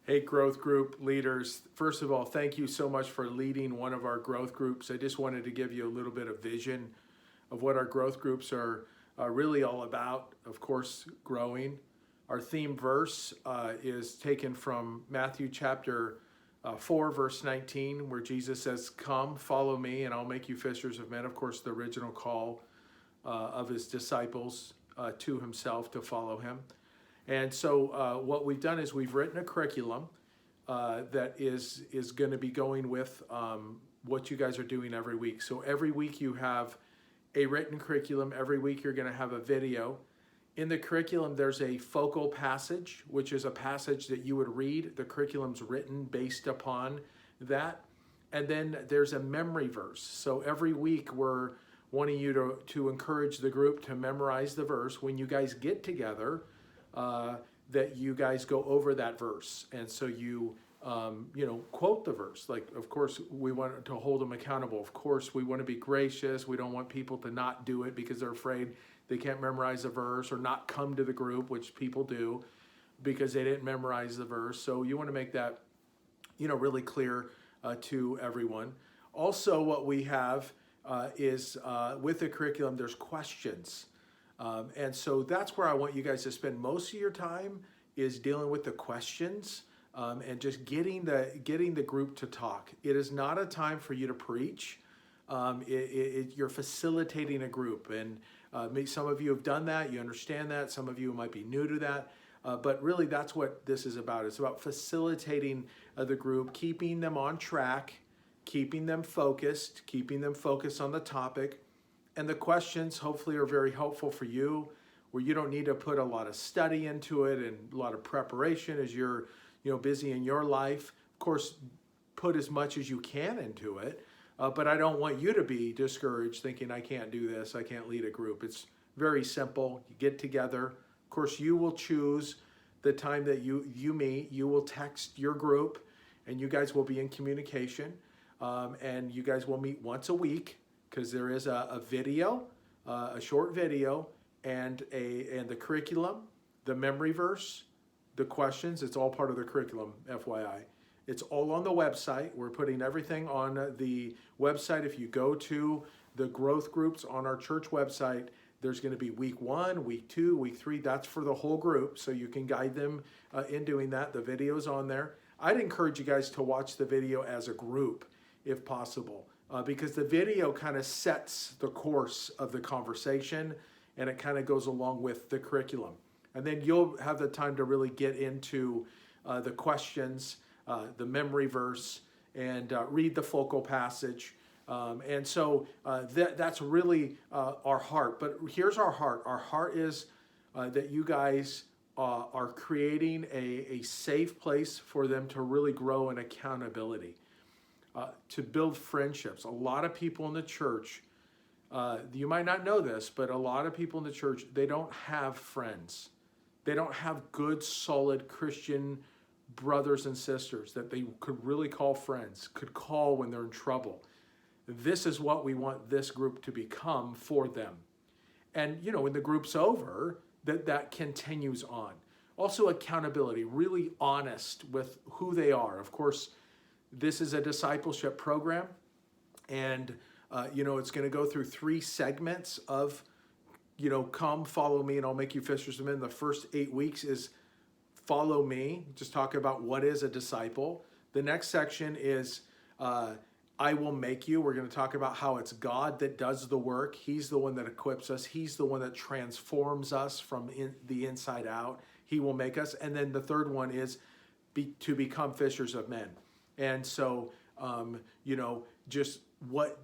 Hey, growth group leaders. First of all, thank you so much for leading one of our growth groups. I just wanted to give you a little bit of vision of what our growth groups are really all about. Of course, growing. Our theme verse is taken from Matthew chapter 4, verse 19, where Jesus says, "Come, follow me, and I'll make you fishers of men." Of course, the original call of his disciples to himself to follow him. And so what we've done is we've written a curriculum that is going to be going with what you guys are doing every week. So every week you have a written curriculum. Every week you're going to have a video. In the curriculum, there's a focal passage, which is a passage that you would read. The curriculum's written based upon that. And then there's a memory verse. So every week we're wanting you to encourage the group to memorize the verse. When you guys get together, that you guys go over that verse, and so you quote the verse. Like, of course, we want to hold them accountable. Of course, we want to be gracious. We don't want people to not do it because they're afraid they can't memorize a verse or not come to the group, which people do because they didn't memorize the verse. So you want to make that, really clear to everyone. Also, what we have is with the curriculum, there's questions. And so that's where I want you guys to spend most of your time, is dealing with the questions and just getting the group to talk. It is not a time for you to preach. You're facilitating a group, and some of you have done that. You understand that. Some of you might be new to that. But really, that's what this is about. It's about facilitating the group, keeping them on track, keeping them focused on the topic. And the questions hopefully are very helpful for you, where you don't need to put a lot of study into it and a lot of preparation as you're busy in your life. Of course, put as much as you can into it, but I don't want you to be discouraged thinking, I can't do this, I can't lead a group. It's very simple. You get together. Of course, you will choose the time that you meet. You will text your group, and you guys will be in communication, and you guys will meet once a week, because there is a video, a short video, and the curriculum, the memory verse, the questions. It's all part of the curriculum, FYI. It's all on the website. We're putting everything on the website. If you go to the growth groups on our church website, there's going to be week 1, week 2, week 3. That's for the whole group, so you can guide them in doing that. The video's on there. I'd encourage you guys to watch the video as a group, if possible. Because the video kind of sets the course of the conversation, and it kind of goes along with the curriculum. And then you'll have the time to really get into the questions, the memory verse, and read the focal passage. And so that's really our heart. But here's our heart. Our heart is that you guys are creating a safe place for them to really grow in accountability. To build friendships. A lot of people in the church, you might not know this, but a lot of people in the church, they don't have friends. They don't have good, solid Christian brothers and sisters that they could really call friends, could call when they're in trouble. This is what we want this group to become for them. And, when the group's over, that continues on. Also, accountability, really honest with who they are. Of course, this is a discipleship program, and it's going to go through 3 segments of, come, follow me, and I'll make you fishers of men. The first 8 weeks is follow me, just talk about what is a disciple. The next section is I will make you. We're going to talk about how it's God that does the work. He's the one that equips us. He's the one that transforms us from the inside out. He will make us. And then the third one is to become fishers of men. And so, just what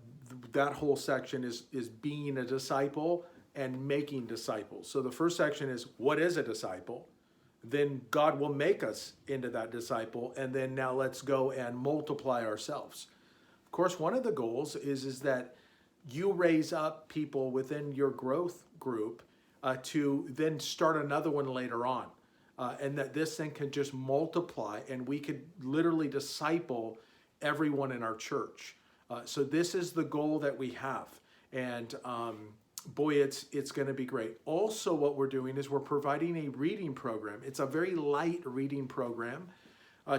that whole section is being a disciple and making disciples. So the first section is, what is a disciple? Then God will make us into that disciple. And then now let's go and multiply ourselves. Of course, one of the goals is that you raise up people within your growth group to then start another one later on. And that this thing can just multiply, and we could literally disciple everyone in our church. So this is the goal that we have. And boy, it's going to be great. Also, what we're doing is we're providing a reading program. It's a very light reading program.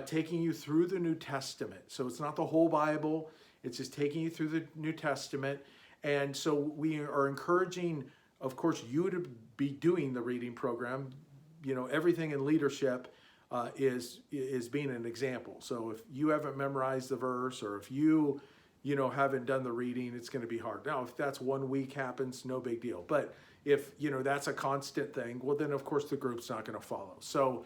taking you through the New Testament. So it's not the whole Bible, it's just taking you through the New Testament. And so we are encouraging, of course, you to be doing the reading program. You know, everything in leadership is being an example. So if you haven't memorized the verse, or if you haven't done the reading, it's going to be hard. Now, if that's 1 week happens, no big deal. But if, that's a constant thing, well, then of course the group's not going to follow. So,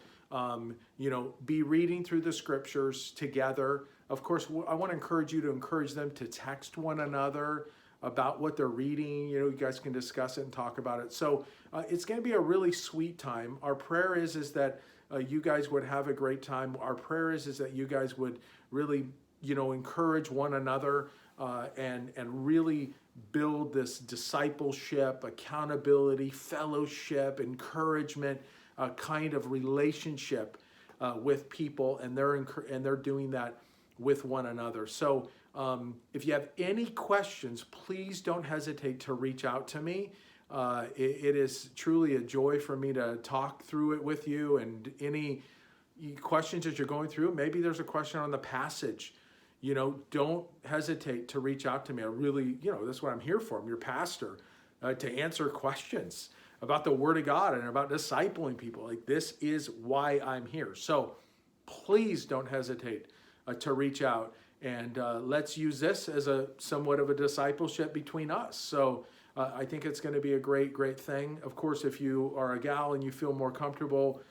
be reading through the scriptures together. Of course, I want to encourage you to encourage them to text one another about what they're reading. You guys can discuss it and talk about it. So it's going to be a really sweet time. Our prayer is that you guys would have a great time. Our prayer is that you guys would really, encourage one another and really build this discipleship, accountability, fellowship, encouragement kind of relationship with people, and they're doing that with one another. So if you have any questions, please don't hesitate to reach out to me. It is truly a joy for me to talk through it with you, and any questions that you're going through. Maybe there's a question on the passage. Don't hesitate to reach out to me. I really, that's what I'm here for. I'm your pastor, to answer questions about the Word of God and about discipling people. Like, this is why I'm here. So please don't hesitate to reach out, and let's use this as somewhat of a discipleship between us. So I think it's going to be a great, great thing. Of course, if you are a gal and you feel more comfortable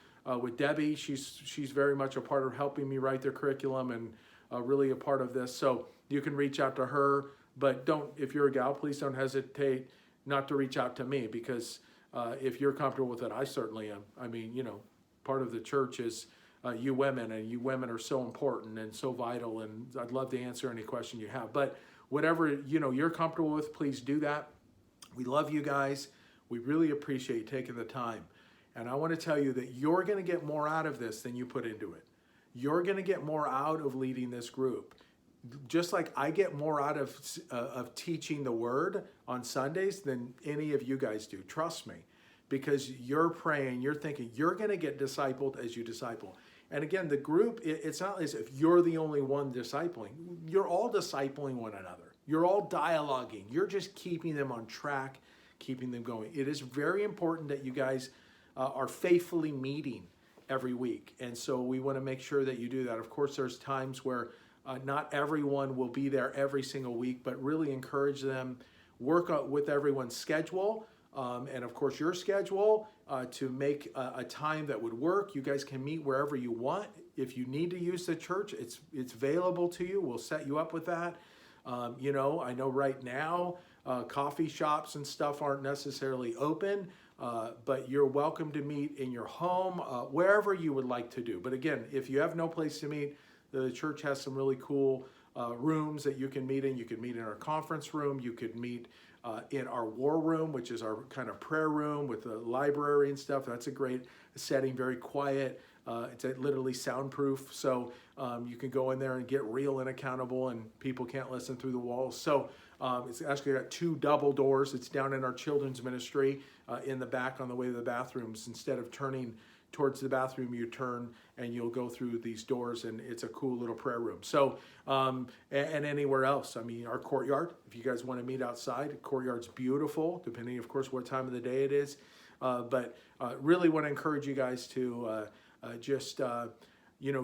with Debbie, she's very much a part of helping me write their curriculum, and really a part of this. So you can reach out to her, but if you're a gal, please don't hesitate not to reach out to me, because if you're comfortable with it, I certainly am. I mean, part of the church is you women, and you women are so important and so vital, and I'd love to answer any question you have. But whatever, you're comfortable with, please do that. We love you guys. We really appreciate taking the time. And I want to tell you that you're going to get more out of this than you put into it. You're going to get more out of leading this group. Just like I get more out of teaching the Word on Sundays than any of you guys do. Trust me. Because you're praying, you're thinking, you're going to get discipled as you disciple. And again, the group, it's not as if you're the only one discipling. You're all discipling one another. You're all dialoguing. You're just keeping them on track, keeping them going. It is very important that you guys are faithfully meeting every week. And so we want to make sure that you do that. Of course, there's times where not everyone will be there every single week, but really encourage them, work with everyone's schedule, and of course your schedule, to make a time that would work. You guys can meet wherever you want. If you need to use the church, it's available to you. We'll set you up with that. I know right now coffee shops and stuff aren't necessarily open, but you're welcome to meet in your home, wherever you would like to do. But again, if you have no place to meet, the church has some really cool rooms that you can meet in. You can meet in our conference room. You could meet in our war room, which is our kind of prayer room with the library and stuff. That's a great setting, very quiet. It's literally soundproof, so you can go in there and get real and accountable, and people can't listen through the walls. So it's actually got 2 double doors. It's down in our children's ministry in the back on the way to the bathrooms. Instead of turning towards the bathroom, you turn and you'll go through these doors, and it's a cool little prayer room. So, and anywhere else. I mean, our courtyard, if you guys want to meet outside, the courtyard's beautiful, depending, of course, what time of the day it is. But really want to encourage you guys to just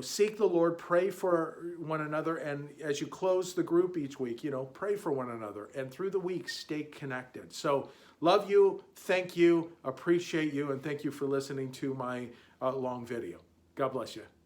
seek the Lord, pray for one another, and as you close the group each week, pray for one another, and through the week, stay connected. So love you, thank you, appreciate you, and thank you for listening to my long video. God bless you.